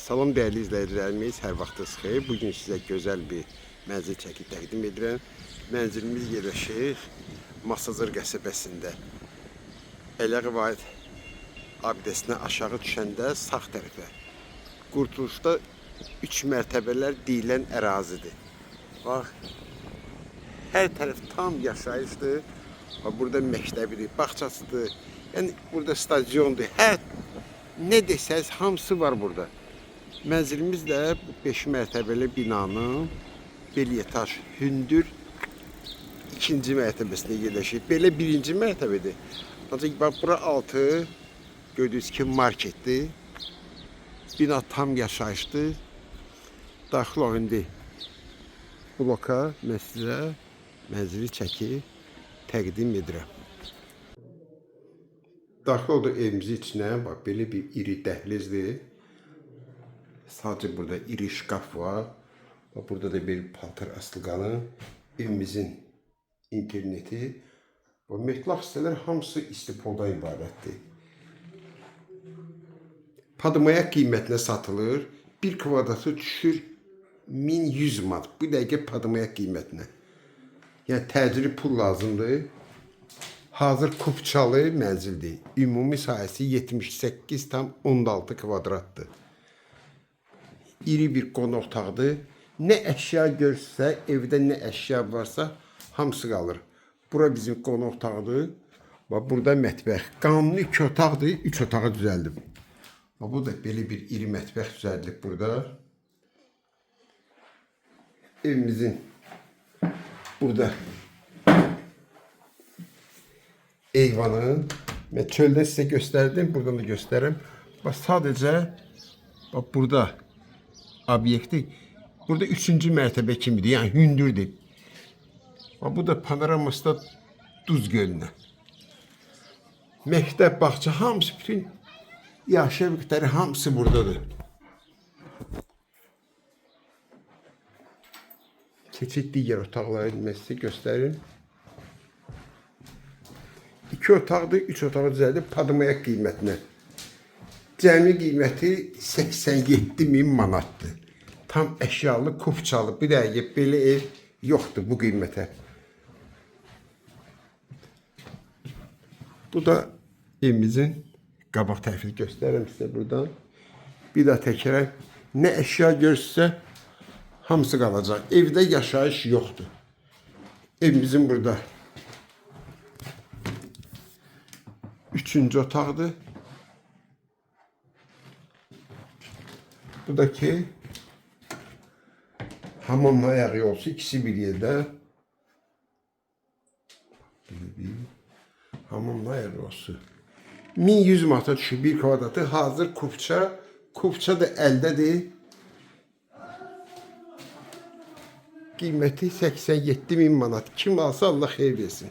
Salam değerli izləyicilərimiz, hər vaxtınız xeyir. Bugün sizə gözəl bir mənzil çəkib təqdim edirəm. Mənzilimiz yerləşir Masazır qəsəbəsində. Əliağayev abidəsinə aşağı düşəndə sağ tərəfə. Qurtuluşda 3 mərtəbələr deyilən ərazidir. Bax, hər tərəf tam yaşayışdır. Bax, burada məktəbidir, bağçasıdır. Yəni burada stadiondur. Hər ne desəz hamısı var burada. Mənzilimiz də 5 mərtəbəli binanın belyetaş hündür 2-ci mərtəbəsində yerləşir. Belə 1-ci mərtəbədir. Ancaq bax bura altı gördüyünüz kimi marketdir. Bina tam yaşayışdır. Daxil olun indi bloka mən sizə mənzili çəkib təqdim edirəm. Daxil oldu evimizin içinə, bax belə bir iri dəhlizdir. Sadəcə burada iri şkaf var. Bax burada da bir paltar asılqanı. Evimizin interneti. Bu metlaq hissələr hamısı istipoldan ibarətdir. Padmayak qiymətinə satılır. Bir kvadratı düşür 1100 manat. Bu dəqiqə padmayak qiymətinə. Yəni təcili pul lazımdır. Hazır kupçalı mənzildir. Ümumi sahəsi 78,6 kvadratdır. İri bir qonaq otağıdır. Nə əşya görsə, evdə nə əşya varsa hamısı qalır. Bura bizim qonaq otağıdır. Bax, burada mətbəx. Qanuni 2 otaqdır, 3 otağı düzəldib. Bax, bu da belə bir iri mətbəx düzəldib burada. Evimizin burada eyvanı. Mən çöldə sizə göstərdim, buradan da göstərim. Bax, sadəcə bax, burada obyekti, burada 3-cü mərtəbə kimidir, yəni hündürdür. Bax, bu da panoraması da Duz gölünə. Məktəb, bağça, hamısı, bütün yaşa obyektləri hamısı buradadır. Keçid digər otaqları mən sizə göstərim. 2 otaqdır, 3 otağı düzəldib padmayak qiymətinə. Cəmi qiyməti 87.000 manatdır. Tam əşyalı, kupçalı, bir dəqiqə belə ev yoxdur bu qiymətə. Bu da evimizin qabaq tərəfini göstərirəm sizə buradan. Bir daha təkrar, nə əşya görürsə hamısı qalacaq. Evdə yaşayış yoxdur. Evimizin burada 3-cü otaqdır. Buradaki hamamla ayağı yolsu ikisi bir yerdə. Hamamla ayağı yolsu. 1100 manata düşür bir kvadratı. Hazır kupça. Kupça da əldədir. Qiyməti 87.000 manat. Kim alsa Allah xeyir versin.